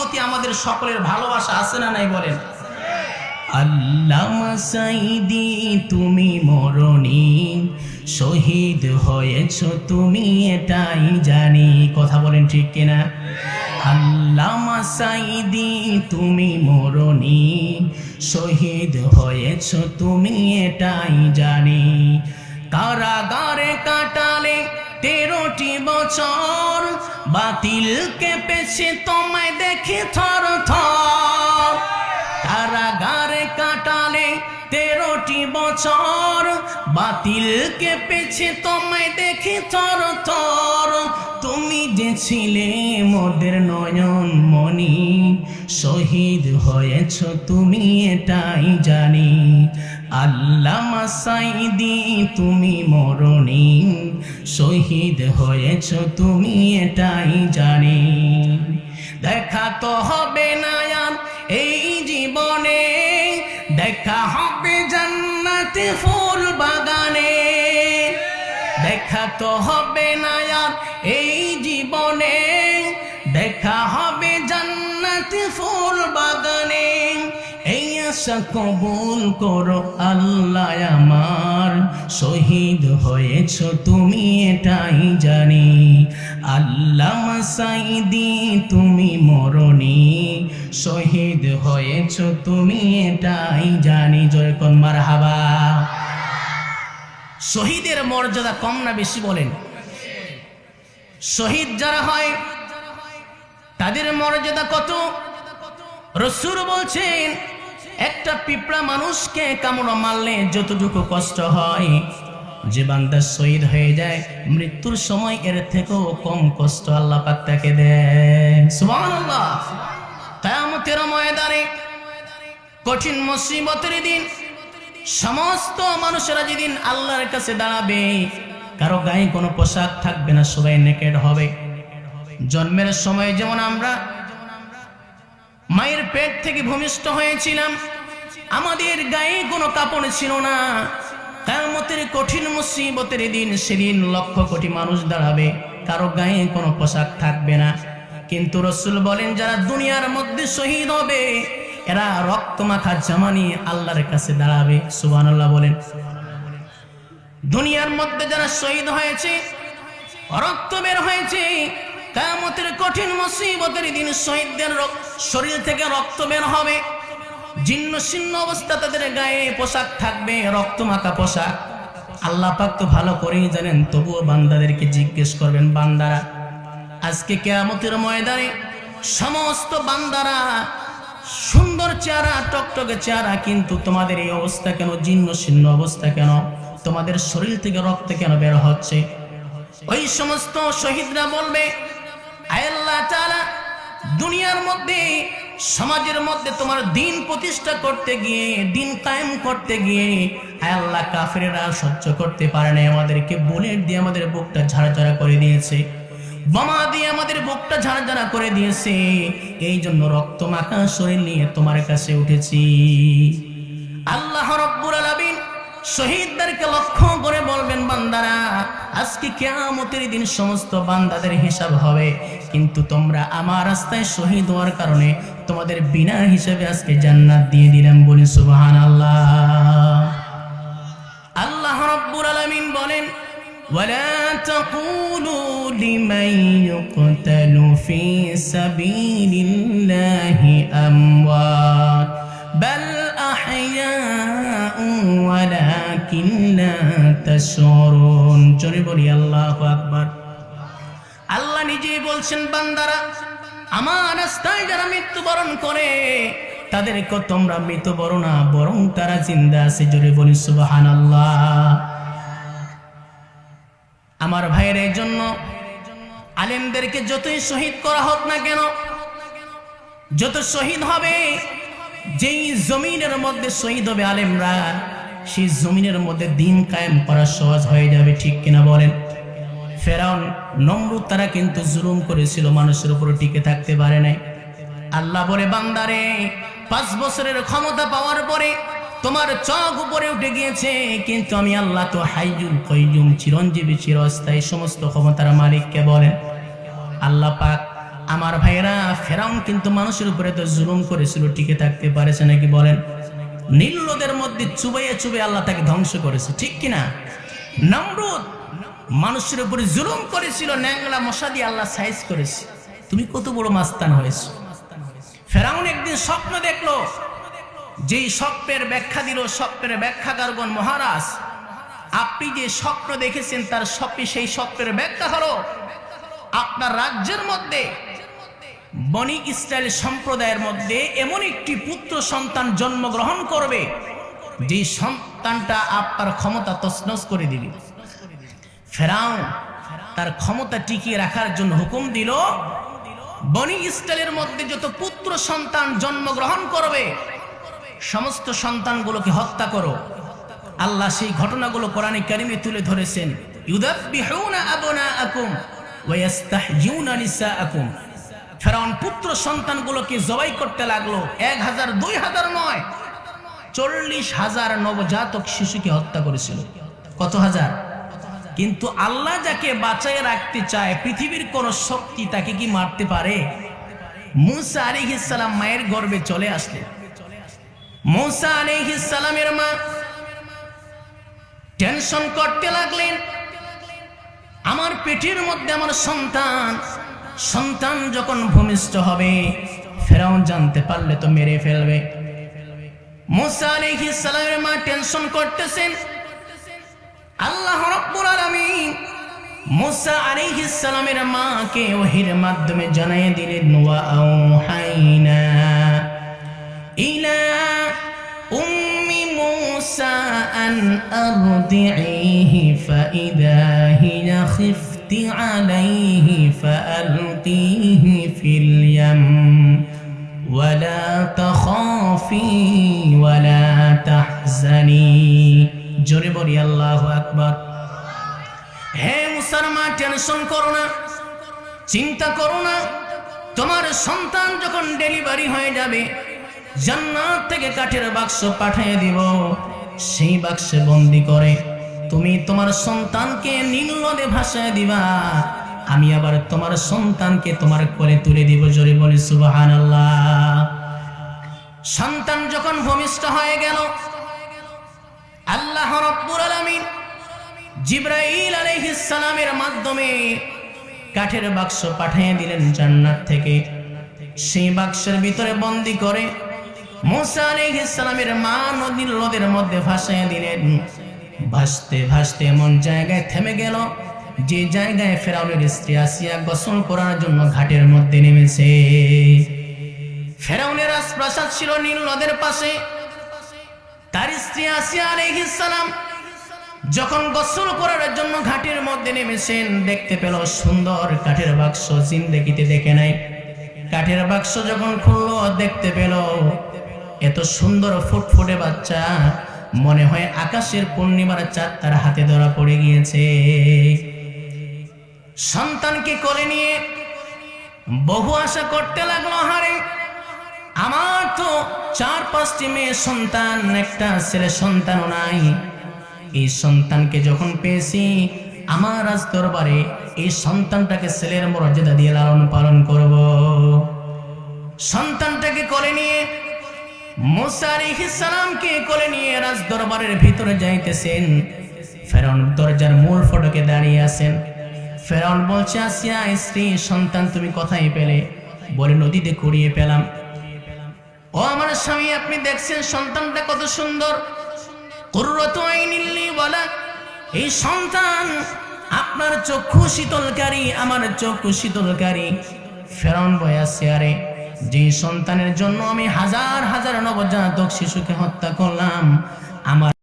প্রতি আমাদের সকলের ভালোবাসা আছে না নাই বলেন? আল্লামা সাঈদী তুমি মরণী, শহীদ হয়েছ তুমি এটাই জানি। কথা বলেন ঠিক কিনা? আল্লামা সাঈদী তুমি মরণী, শহীদ হয়েছ তুমি এটাই জানি। কারাগারে কাটালে 13টি বছর, বাতিল কেঁপেছে তোমায় দেখে থর থর। কারাগারে কাটালে 13টি বছর, বাতিল কেঁপেছে তোমায় দেখে থর থর। তুমি যে ছিলে মোদের নয়ন মনি, শহীদ হয়েছ তুমি এটাই জানি। আল্লামা সাঈদী তুমি মরণী, শহীদ হয়েছ তুমি এটাই জানি। দেখা তো হবে না আর এই জীবনে, দেখা হবে জান্নাতে ফুল বাগানে। দেখা তো হবে না আর এই জীবনে, দেখা হবে জান্নাতে ফুল বাগানে। এই আশা কবুল করো আল্লাহ আমার, শহীদ হয়েছ তুমি এটাই জানি। আল্লামা সাঈদী তুমি মরণী, শহীদ হয়েছ তুমি এটাই জানি। জয় কোন মারহাবা। শহীদের মর্যাদা কম না বেশি বলেন? শহীদ যারা হয় তাদের মর্যাদা কত? রাসূল বলছেন একটা পিঁপড়া মানুষকে কামড় মারলে যতটুকু কষ্ট হয়, যে বান্দা শহীদ হয়ে যায় মৃত্যুর সময় এর থেকেও কম কষ্ট আল্লাহ পাক তাকে দেন। সুবহানাল্লাহ। কিয়ামতের ময়দানে কঠিন মুসিবতের দিন সমস্ত মানুষেরা যেদিন আল্লাহর কাছে দাঁড়াবে, কারো গায়ে কোনো পোশাক থাকবে না, সবাই নেকেড হবে। জন্মের সময় যেমন আমরা মায়ের পেট থেকে ভূমিষ্ঠ হয়েছিলাম, আমাদের গায়ে কোনো কাপড় ছিল না। কিয়ামতের কঠিন মুসিবতের দিন সেদিন লক্ষ কোটি মানুষ দাঁড়াবে, কারো গায়ে কোনো পোশাক থাকবে না। কিন্তু রাসূল বলেন যারা দুনিয়ার মধ্যে শহীদ হবে এরা রক্তমাখা জামা নিয়ে আল্লাহর কাছে দাঁড়াবে। সুবহানাল্লাহ বলেন। দুনিয়ার মধ্যে যারা শহীদ হয়েছে, রক্ত বের হয়েছে, কিয়ামতের কঠিন মুসিবতের দিন শহীদদের শরীর থেকে রক্ত বের হবে, জীর্ণ শীর্ণ অবস্থা, তাদের গায়ে পোশাক থাকবে রক্তমাখা পোশাক। আল্লাহ পাক তো ভালো করেই জানেন, তবুও বান্দাদেরকে জিজ্ঞেস করবেন, বান্দারা আজকে কিয়ামতের ময়দানে সমস্ত বান্দারা সুন্দর চেহারা, টকটকে চেহারা, কিন্তু তোমাদের এই অবস্থা কেন, জীর্ণ শীর্ণ অবস্থা কেন, তোমাদের শরীর থেকে রক্ত কেন বের হচ্ছে? ওই সমস্ত শহীদরা বলবে, আয় আল্লাহ তাআলা, দুনিয়ার মধ্যে সমাজের মধ্যে তোমার দিন প্রতিষ্ঠা করতে গিয়ে, দিন কায়েম করতে গিয়ে আয় আল্লাহ কাফেররা সহ্য করতে পারে না, আমাদেরকে বুলেট দিয়ে আমাদের বুকটা ঝাড়ঝাড়া করে দিয়েছে, বোমা দিয়ে আমাদের বুকটা ঝাড়ঝাড়া করে দিয়েছে, এই জন্য রক্তমাখা শরীর নিয়ে তোমার কাছে উঠেছি। আল্লাহ রাব্বুল আলামিন শহীদদেরকে লক্ষ্য করে বলবেন, বান্দারা আজকে কিয়ামতের দিন সমস্ত বান্দাদের হিসাব হবে, কিন্তু তোমরা আমার রাস্তায় শহীদ হওয়ার কারণে তোমাদের বিনা হিসাবে আজকে জান্নাত দিয়ে দিলাম। বলি সুবহানাল্লাহ। আল্লাহ রাব্বুল আলামিন বলেন, ওয়ালা তাকুলু লিমান ইউকতালু ফি সাবিলিল্লাহি আমওয়াত বাল আহইয়াউ ওয়ালাকিন লা তাশউরুন। জোরে বলি আল্লাহু আকবার। আল্লাহ নিজেই বলছেন, বান্দারা আমার রাস্তায় যারা মৃত্যুবরণ করে তাদেরকে তোমরা মৃত বলো না, বরং তারা জিন্দা আছে। জোরে বলি সুবহানাল্লাহ। আমার ভাইয়ের এই জন্য আলেমদেরকে যতই শহীদ করা হোক না কেন, যত শহীদ হবে, যেই জমিনের মধ্যে শহীদ হবে আলেমরা, সেই জমিনের মধ্যে দিন কায়েম করা সহজ হয়ে যাবে। ঠিক কিনা বলেন? ফেরাউন, নমরুদ তারা কিন্তু জুলুম করেছিল, মানুষের উপর টিকে থাকতে পারে নাই। আল্লাহ বলে, বান্দারে 5 বছরের ক্ষমতা পাওয়ার পরে তোমার চোখ উপরে উঠে গিয়েছে, কিন্তু আমি আল্লাহ তো হাইয়ুল কাইয়ুম, চিরঞ্জীবী চিরস্থায়ী, সমস্ত ক্ষমতার মালিককে বলেন। আল্লাহ পাক আমার ভাইয়েরা, ফেরাউন কিন্তু মানুষের উপরে তো জুলুম করেছিল, টিকে থাকতে পারেছে নাকি বলেন? নীল নদের মধ্যে চুবাইয়ে চুবাইয়ে আল্লাহ তাকে ধ্বংস করেছে, ঠিক কিনা? নমরুদ মানুষের উপরে জুলুম করেছিল, ন্যাংলা মশা দিয়ে আল্লাহ সাইজ করেছে। তুমি কত বড় মাস্তান হয়েছো। ফেরাউন একদিন স্বপ্ন দেখলো, যেই স্বপ্নের ব্যাখ্যা দিল স্বপ্নের ব্যাখ্যাকারগণ, মহারাজ আপনি যে স্বপ্ন দেখেছেন তার স্বপ্নে সেই স্বপ্নের ব্যাখ্যা হলো আপনার রাজ্যের মধ্যে বনি ইসরায়েল সম্প্রদায়ের মধ্যে এমন একটি পুত্র সন্তান জন্মগ্রহণ করবে যে সন্তানটা আপনার ক্ষমতা তছনছ করে দিবে। ফেরাউন তার ক্ষমতা টিকিয়ে রাখার জন্য হুকুম দিল, বনি ইসরায়েলের মধ্যে যত পুত্র সন্তান জন্মগ্রহণ করবে সমস্ত সন্তানগুলোকে হত্যা করো। আল্লাহ সেই ঘটনাগুলো কোরআনে কারিমে তুলে ধরেছেন, ইউযাব্বিহুনা আবনাআকুম ওয়া ইস্তাহয়িউনা নিসাআকুম। ফেরাউন পুত্র সন্তানগুলোকে জবাই করতে লাগলো, 1000 2000 নয়, 40,000 নবজাতক শিশুকে হত্যা করেছিল। কত হাজার? কিন্তু আল্লাহ যাকে বাঁচায় রাখতে চায় পৃথিবীর কোন শক্তি তাকে কি মারতে পারে? মূসা আলাইহিস সালাম মায়ের গর্ভে চলে আসলেন। মূসা আলাইহিস সালামের মা টেনশন করতে লাগলেন, আমার পেটের মধ্যে আমার সন্তান যখন ভূমিষ্ঠ হবে ফেরাউন জানতে পারলে তো মেরে ফেলবে। মূসা আলাইহিস সালামের মা টেনশন করতেছেন। আল্লাহ রাব্বুল আলামিন মূসা আলাইহিস সালামের মাকে ওহীর মাধ্যমে জানিয়ে দিলেন, ওয়া আওহাইনা ইলা উম্মি মূসা আন আরদিহি ফাইদা হিয়া খিফতি আলাইহি ফাআলকিহি ফিল ইয়াম ওয়ালা তাখাফি ওয়ালা তাহজানি। জোরে বলি আল্লাহু আকবার। হে মূসার মা, টেনশন করো না, চিন্তা করো না, তোমার সন্তান যখন ডেলিভারি হয়ে যাবে জান্নাত থেকে কাঠের বাক্স পাঠিয়ে দিব, সেই বাক্সে বন্দি করে তুমি তোমার সন্তানকে নীল নদে ভাসায় দিবা, আমি আবার তোমার সন্তানকে তোমার কোলে তুলে দিব। জোরে বলি সুবহানাল্লাহ। সন্তান যখন ভূমিষ্ঠ হয়ে গেল, আল্লাহ রাব্বুল আলামিন জিবরাইল আলাইহিস সালামের মাধ্যমে কাঠের বাক্স পাঠিয়ে দিলেন জান্নাত থেকে। সেই বাক্সের ভিতরে বন্দি করে মূসা আলাইহিস সালামের মা নদীর মধ্যে ভাসিয়ে দিলেন। ভাসতে ভাসতে এমন জায়গায় থেমে গেল যে জায়গায় ফেরাউনের স্ত্রী আসিয়া গোসল করার জন্য ঘাটের মধ্যে নেমেছে। ফেরাউনের রাজপ্রাসাদ ছিল নীল নদের পাশে। তার স্ত্রী আসিয়া আলাইহিস সালাম যখন গোসল করার জন্য ঘাটের মধ্যে নেমেছেন, দেখতে পেল সুন্দর কাঠের বাক্স, জিন্দেগিতে দেখে নাই। কাঠের বাক্স যখন খুললো দেখতে পেল এত সুন্দর ফুটফুটে বাচ্চা, মনে হয় আকাশের পূর্ণিমার চাঁদ তার হাতে ধরা পড়ে গিয়েছে। সন্তানকে কোলে নিয়ে বহু আশা করতে লাগলো, হারে আমার তো 4-5টি মেয়ে সন্তান, একটা ছেলে সন্তানও নাই। এই সন্তানকে যখন পেয়েছি আমার রাজ দরবারে এই সন্তানটাকে ছেলের মর্যাদা দিয়ে লালন পালন করব। সন্তানটাকে কোলে নিয়ে মূসা আলাইহিস সালামকে কোলে নিয়ে রাজ দরবারের ভিতরে যাইতেছেন। ফেরাউন দরজার মূল ফটকে দাঁড়িয়ে আছেন। ফেরাউন বলছে, আসিয়া স্ত্রী সন্তান তুমি কোথায় পেলে? বলে, নদীতে কুড়িয়ে পেলাম। ও আমার স্বামী, আপনি দেখছেন সন্তানটা কত সুন্দর, কুররাতু আইনিল লি ওয়ালাক, এই সন্তান আপনার চক্ষু শীতলকারী, আমার চক্ষু শীতলকারী। ফেরাউন বয়াসে, আরে যে সন্তানের জন্য আমি হাজার হাজার নবজাতক শিশুকে হত্যা করলাম, আমার